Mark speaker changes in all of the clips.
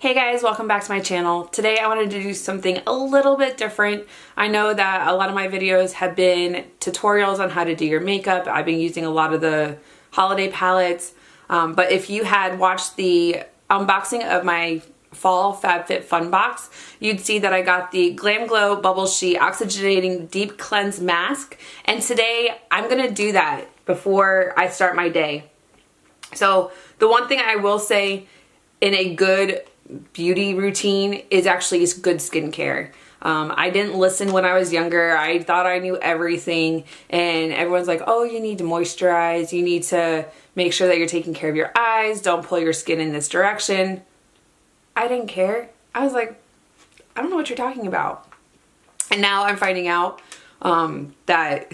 Speaker 1: Hey guys, welcome back to my channel. Today I wanted to do something a little bit different. I know that a lot of my videos have been tutorials on how to do your makeup. I've been using a lot of the holiday palettes, but if you had watched the unboxing of my fall FabFitFun box, you'd see that I got the GLAMGLOW Bubblesheet Oxygenating Deep Cleanse Mask, and today I'm gonna do that before I start my day. So the one thing I will say in a good beauty routine is actually good skincare. I didn't listen when I was younger. I thought I knew everything, and everyone's like, oh, you need to moisturize, you need to make sure that you're taking care of your eyes, don't pull your skin in this direction. I didn't care. I was like, I don't know what you're talking about. And now I'm finding out that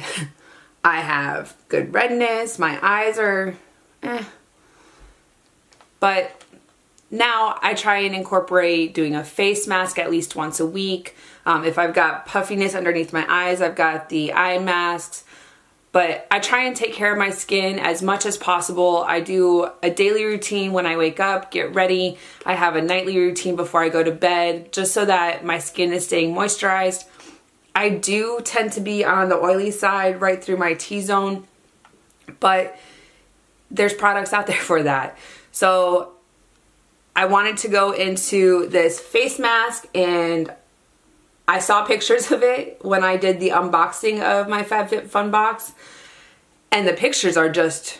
Speaker 1: I have good redness, my eyes are but now I try and incorporate doing a face mask at least once a week. If I've got puffiness underneath my eyes, I've got the eye masks. But I try and take care of my skin as much as possible. I do a daily routine when I wake up, get ready. I have a nightly routine before I go to bed, just so that my skin is staying moisturized. I do tend to be on the oily side right through my T-zone, but there's products out there for that. So I wanted to go into this face mask, and I saw pictures of it when I did the unboxing of my FabFitFun box, and the pictures are just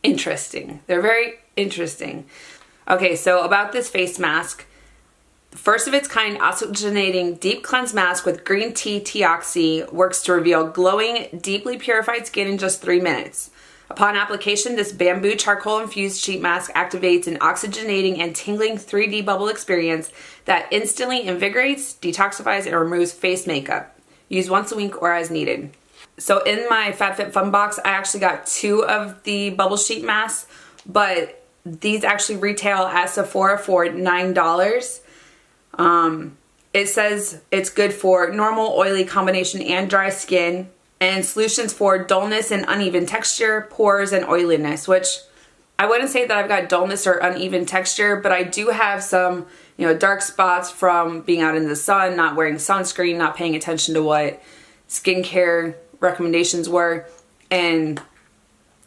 Speaker 1: interesting. They're very interesting. Okay, so about this face mask, first of its kind oxygenating deep cleanse mask with green tea teoxy works to reveal glowing, deeply purified skin in just 3 minutes. Upon application, this bamboo charcoal infused sheet mask activates an oxygenating and tingling 3D bubble experience that instantly invigorates, detoxifies, and removes face makeup. Use once a week or as needed. So in my FabFitFun box, I actually got 2 of the bubble sheet masks, but these actually retail at Sephora for $9. It says it's good for normal, oily combination and dry skin, and solutions for dullness and uneven texture, pores, and oiliness, which I wouldn't say that I've got dullness or uneven texture, but I do have some, dark spots from being out in the sun, not wearing sunscreen, not paying attention to what skincare recommendations were, and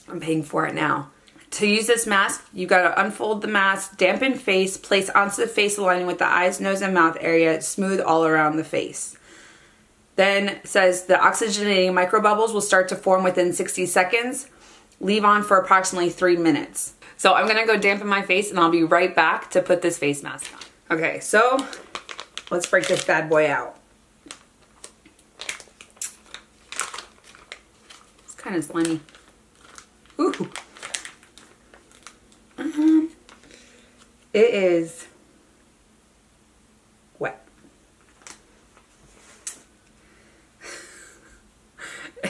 Speaker 1: I'm paying for it now. To use this mask, you gotta unfold the mask, dampen face, place onto the face aligning with the eyes, nose, and mouth area, smooth all around the face. Then it says the oxygenating microbubbles will start to form within 60 seconds. Leave on for approximately 3 minutes. So I'm gonna go dampen my face, and I'll be right back to put this face mask on. Okay, so let's break this bad boy out. It's kind of slimy. Ooh. It is wet.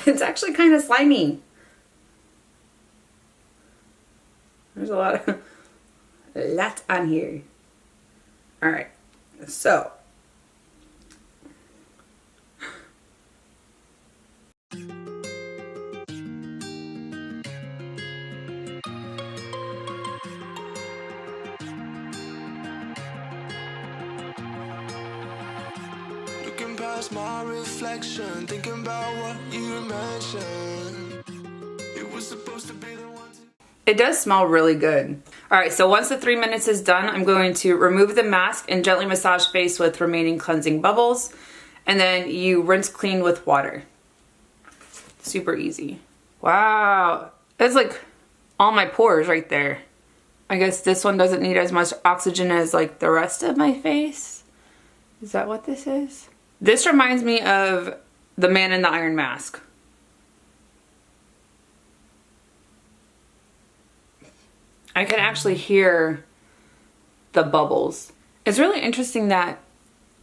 Speaker 1: It's actually kind of slimy. There's a lot on here. All right, so
Speaker 2: looking past my reflection, thinking about what you mentioned. It was supposed to be the one.
Speaker 1: It does smell really good. All right, so once the 3 minutes is done, I'm going to remove the mask and gently massage face with remaining cleansing bubbles, and then you rinse clean with water. Super easy. Wow, that's like all my pores right there. I guess this one doesn't need as much oxygen as like the rest of my face. Is that what this is? This reminds me of the Man in the Iron Mask. I can actually hear the bubbles. It's really interesting that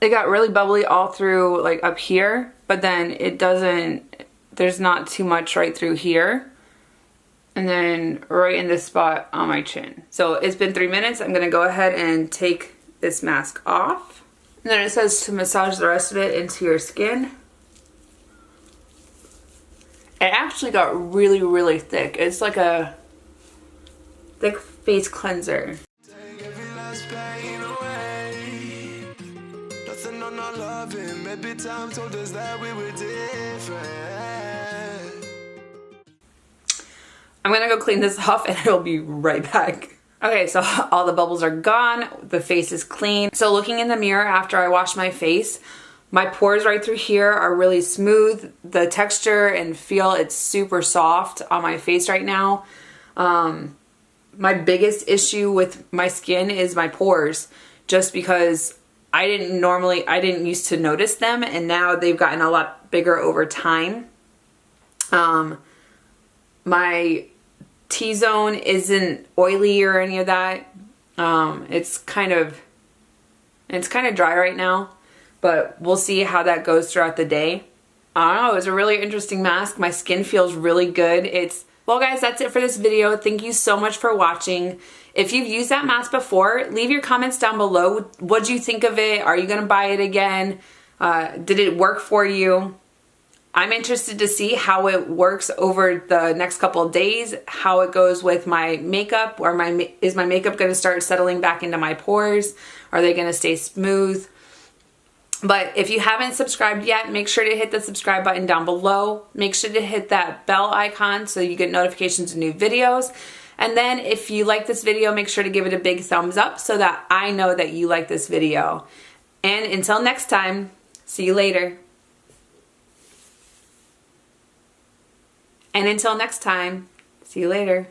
Speaker 1: it got really bubbly all through like up here, but then it doesn't, there's not too much right through here. And then right in this spot on my chin. So it's been 3 minutes. I'm gonna go ahead and take this mask off. And then it says to massage the rest of it into your skin. It actually got really, really thick. It's like a thick face cleanser.
Speaker 2: Take every last fading away. Nothing on our loving. Maybe time told us that we were different.
Speaker 1: I'm gonna go clean this off and I'll be right back. Okay, so all the bubbles are gone. The face is clean. So looking in the mirror after I wash my face, my pores right through here are really smooth. The texture and feel, it's super soft on my face right now. My biggest issue with my skin is my pores, just because I didn't used to notice them, and now they've gotten a lot bigger over time. My T-zone isn't oily or any of that. It's kind of dry right now, but we'll see how that goes throughout the day. I don't know, it was a really interesting mask. My skin feels really good. Well guys, that's it for this video. Thank you so much for watching. If you've used that mask before, leave your comments down below. What'd you think of it? Are you gonna buy it again? Did it work for you? I'm interested to see how it works over the next couple of days, how it goes with my makeup, or is my makeup gonna start settling back into my pores? Are they gonna stay smooth? But if you haven't subscribed yet, make sure to hit the subscribe button down below. Make sure to hit that bell icon so you get notifications of new videos. And then if you like this video, make sure to give it a big thumbs up so that I know that you like this video. And until next time, see you later. And until next time, see you later.